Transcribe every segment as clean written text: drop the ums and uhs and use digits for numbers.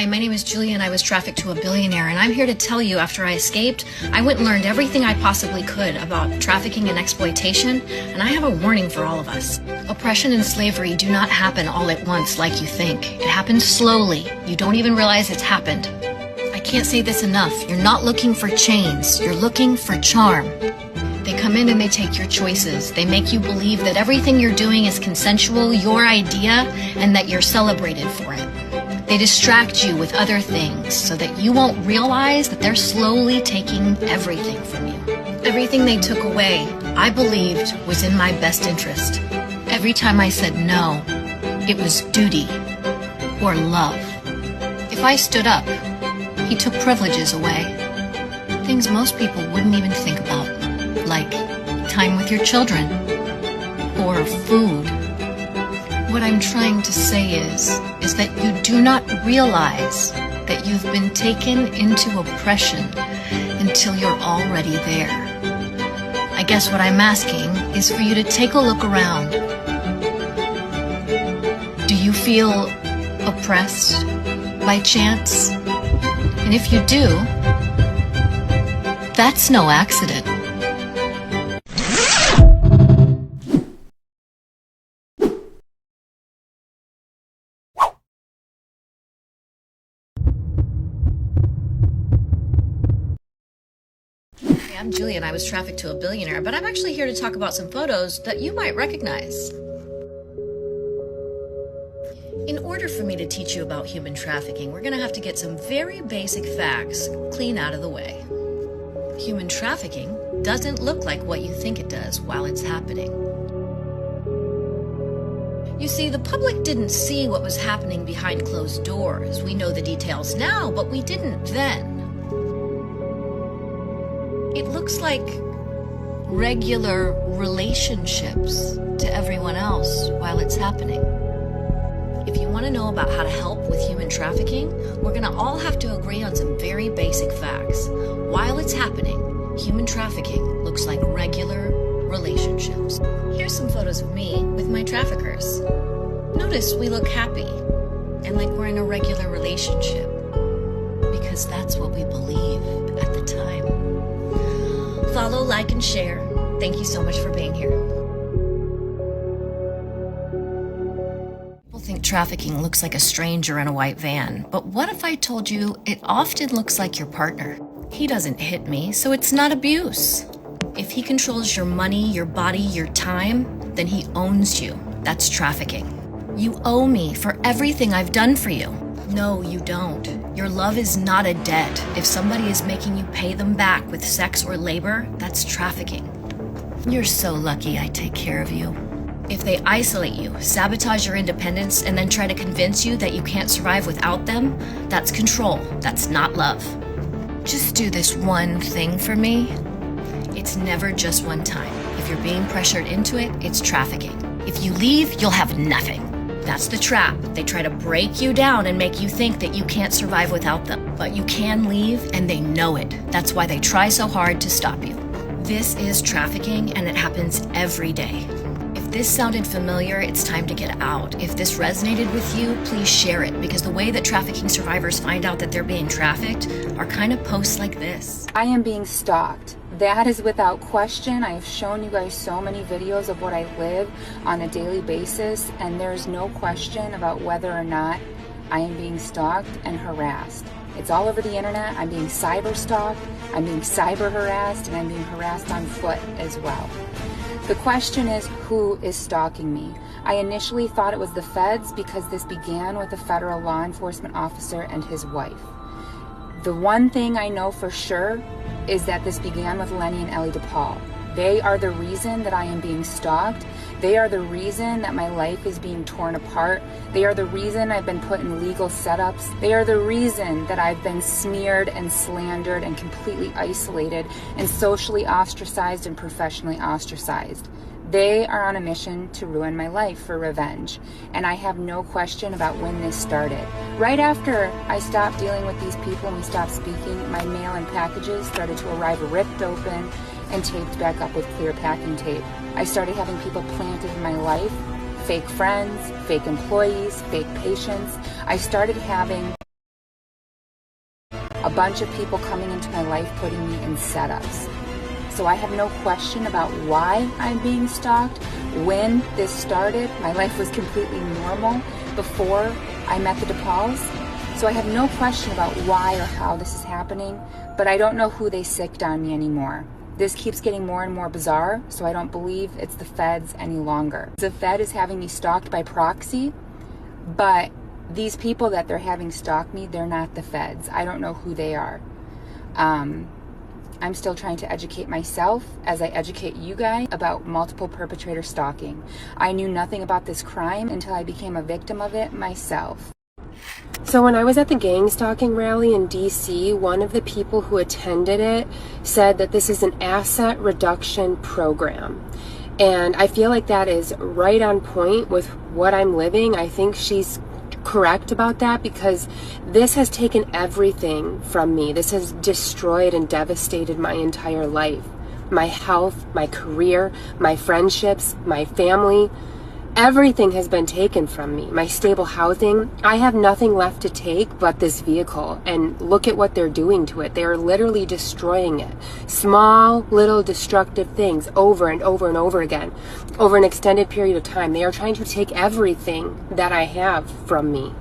Hi, my name is Julia and I was trafficked to a billionaire, and I'm here to tell you after I escaped, I went and learned everything I possibly could about trafficking and exploitation, and I have a warning for all of us. Oppression and slavery do not happen all at once like you think. It happens slowly. You don't even realize it's happened. I can't say this enough. You're not looking for chains. You're looking for charm. They come in and they take your choices. They make you believe that everything you're doing is consensual, your idea, and that you're celebrated for it. They distract you with other things so that you won't realize that they're slowly taking everything from you. Everything they took away, I believed, was in my best interest. Every time I said no, it was duty or love. If I stood up, he took privileges away. Things most people wouldn't even think about, like time with your children or food. What I'm trying to say is that you do not realize that you've been taken into oppression until you're already there. I guess what I'm asking is for you to take a look around. Do you feel oppressed by chance? And if you do, that's no accident. I'm Julia and I was trafficked to a billionaire, but I'm actually here to talk about some photos that you might recognize. In order for me to teach you about human trafficking, we're going to have to get some very basic facts clean out of the way. Human trafficking doesn't look like what you think it does while it's happening. You see, the public didn't see what was happening behind closed doors. We know the details now, but we didn't then. It looks like regular relationships to everyone else while it's happening. If you want to know about how to help with human trafficking, we're going to all have to agree on some very basic facts. While it's happening, human trafficking looks like regular relationships. Here's some photos of me with my traffickers. Notice we look happy and like we're in a regular relationship because that's what we believe at the time. Follow, like, and share. Thank you so much for being here. People think trafficking looks like a stranger in a white van, but what if I told you it often looks like your partner? He doesn't hit me, so it's not abuse. If he controls your money, your body, your time, then he owns you. That's trafficking. You owe me for everything I've done for you. No, you don't. Your love is not a debt. If somebody is making you pay them back with sex or labor, that's trafficking. You're so lucky I take care of you. If they isolate you, sabotage your independence, and then try to convince you that you can't survive without them, that's control. That's not love. Just do this one thing for me. It's never just one time. If you're being pressured into it, it's trafficking. If you leave, you'll have nothing. That's the trap. They try to break you down and make you think that you can't survive without them. But you can leave, and they know it. That's why they try so hard to stop you. This is trafficking, and it happens every day. If this sounded familiar, it's time to get out. If this resonated with you, please share it, because the way that trafficking survivors find out that they're being trafficked are kind of posts like this. I am being stalked. That is without question. I have shown you guys so many videos of what I live on a daily basis, and there's no question about whether or not I am being stalked and harassed. It's all over the internet. I'm being cyber stalked, I'm being cyber harassed, and I'm being harassed on foot as well. The question is, who is stalking me? I initially thought it was the feds because this began with a federal law enforcement officer and his wife. The one thing I know for sure is that this began with Lenny and Ellie DePaul. They are the reason that I am being stalked. They are the reason that my life is being torn apart. They are the reason I've been put in legal setups. They are the reason that I've been smeared and slandered and completely isolated and socially ostracized and professionally ostracized. They are on a mission to ruin my life for revenge, and I have no question about when this started. Right after I stopped dealing with these people and we stopped speaking, my mail and packages started to arrive ripped open and taped back up with clear packing tape. I started having people planted in my life, fake friends, fake employees, fake patients. I started having bunch of people coming into my life putting me in setups. So I have no question about why I'm being stalked. When this started, my life was completely normal before I met the DePauls. So I have no question about why or how this is happening, but I don't know who they sicked on me anymore. This keeps getting more and more bizarre, so I don't believe it's the feds any longer. The Fed is having me stalked by proxy, but these people that they're having stalk me, they're not the feds. I don't know who they are. I'm still trying to educate myself as I educate you guys about multiple perpetrator stalking. I knew nothing about this crime until I became a victim of it myself. So when I was at the gang stalking rally in DC, one of the people who attended it said that this is an asset reduction program. And I feel like that is right on point with what I'm living. I think she's correct about that, because this has taken everything from me. This has destroyed and devastated my entire life. My health, my career, my friendships, my family. Everything has been taken from me. My stable housing. I have nothing left to take but this vehicle. And look at what they're doing to it. They are literally destroying it. Small, little destructive things over and over and over again. Over an extended period of time. They are trying to take everything that I have from me.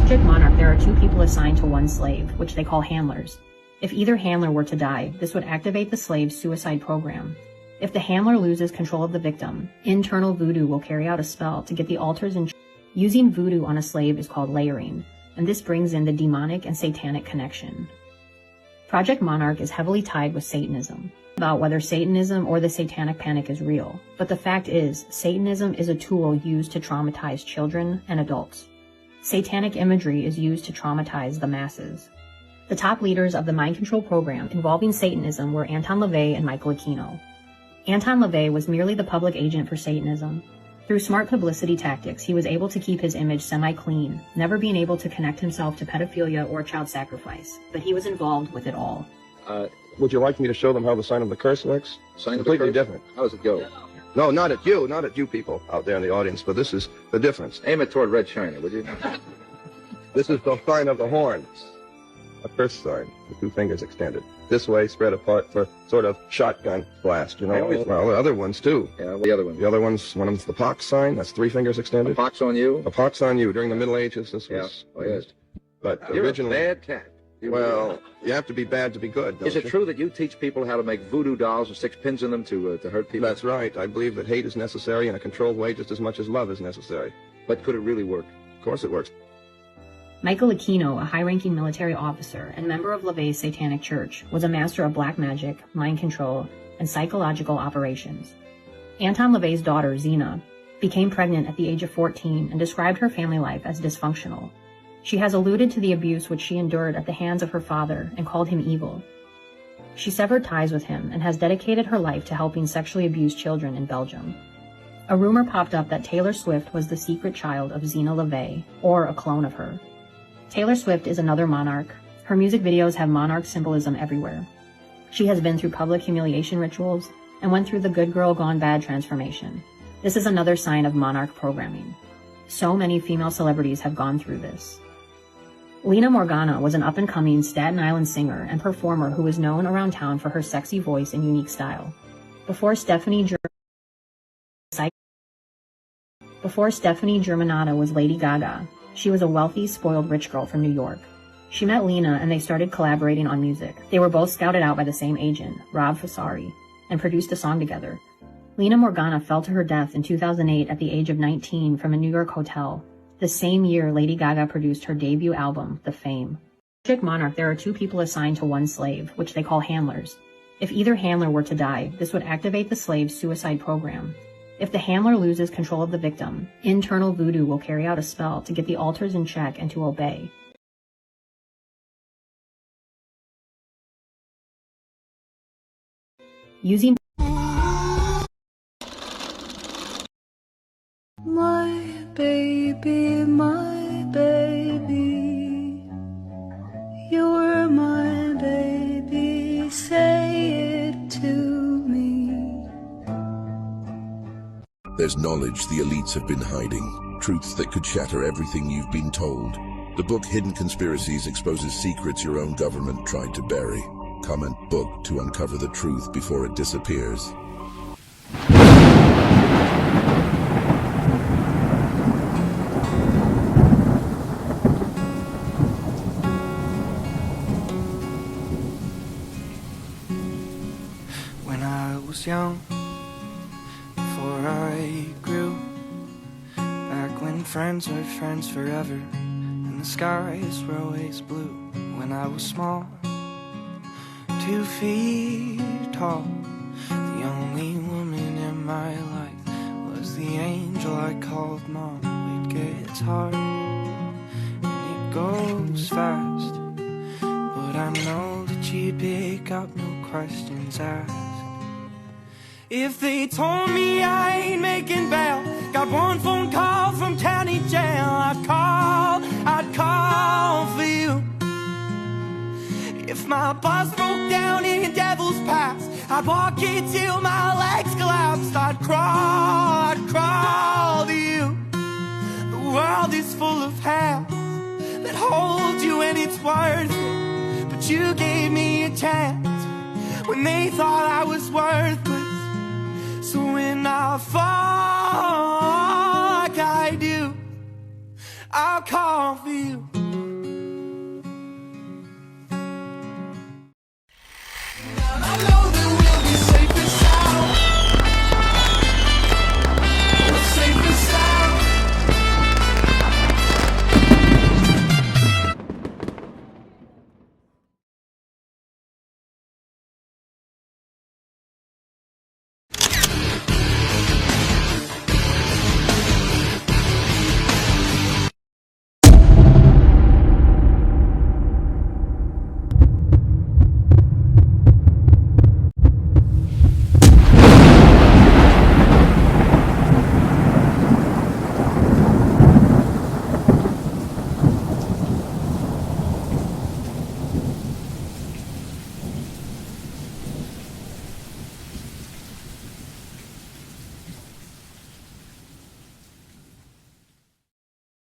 Monarch, there are two people assigned to one slave, which they call handlers. If either handler were to die, this would activate the slave's suicide program. If the handler loses control of the victim, internal voodoo will carry out a spell to get the altars in. Using voodoo on a slave is called layering, and this brings in the demonic and satanic connection. Project Monarch is heavily tied with Satanism, about whether Satanism or the satanic panic is real, but the fact is, Satanism is a tool used to traumatize children and adults. Satanic imagery is used to traumatize the masses. The top leaders of the mind control program involving Satanism were Anton LaVey and Michael Aquino. Anton LaVey was merely the public agent for Satanism. Through smart publicity tactics, he was able to keep his image semi-clean, never being able to connect himself to pedophilia or child sacrifice, but he was involved with it all. Would you like me to show them how the sign of the curse works? Sign of the completely curse? different. How does it go? No, not at you people out there in the audience, but this is the difference. Aim it toward Red China, would you? This is the sign of the horn. A curse sign, the two fingers extended. This way, spread apart for sort of shotgun blast, you know? Well, the other ones too. Yeah, the other one. The other ones, one of them's the pox sign, that's three fingers extended. A pox on you? A pox on you. During the Middle Ages, this was used. But You're originally... a bad cat. Well, you have to be bad to be good, don't Is it true that you teach people how to make voodoo dolls with 6 pins in them to hurt people? That's right. I believe that hate is necessary in a controlled way just as much as love is necessary. But could it really work? Of course it works. Michael Aquino, a high-ranking military officer and member of LaVey's Satanic Church, was a master of black magic, mind control, and psychological operations. Anton LaVey's daughter, Zena, became pregnant at the age of 14 and described her family life as dysfunctional. She has alluded to the abuse which she endured at the hands of her father and called him evil. She severed ties with him and has dedicated her life to helping sexually abused children in Belgium. A rumor popped up that Taylor Swift was the secret child of Zena LaVey, or a clone of her. Taylor Swift is another monarch. Her music videos have monarch symbolism everywhere. She has been through public humiliation rituals and went through the good girl gone bad transformation. This is another sign of monarch programming. So many female celebrities have gone through this. Lena Morgana was an up-and-coming Staten Island singer and performer who was known around town for her sexy voice and unique style. Before Stephanie Germanotta was Lady Gaga, she was a wealthy, spoiled rich girl from New York. She met Lena and they started collaborating on music. They were both scouted out by the same agent, Rob Fessari, and produced a song together. Lena Morgana fell to her death in 2008 at the age of 19 from a New York hotel. The same year, Lady Gaga produced her debut album, The Fame. Project Monarch, there are two people assigned to one slave, which they call handlers. If either handler were to die, this would activate the slave's suicide program. If the handler loses control of the victim, internal voodoo will carry out a spell to get the altars in check and to obey. Using my baby, you're my baby, say it to me. There's knowledge the elites have been hiding, truths that could shatter everything you've been told. The book Hidden Conspiracies exposes secrets your own government tried to bury. Comment book to uncover the truth before it disappears. When I was young, before I grew, back when friends were friends forever, and the skies were always blue. When I was small, 2 feet tall, the only woman in my life was the angel I called Mom. It gets hard and it goes fast, but I know that you'd pick up, no questions asked. If they told me I ain't making bail, got one phone call from county jail, I'd call for you. If my bus broke down in Devil's Pass, I'd walk it till my legs collapsed. I'd crawl to you. The world is full of hands that hold you and it's worth it, but you gave me a chance when they thought I was worthless. So when I fall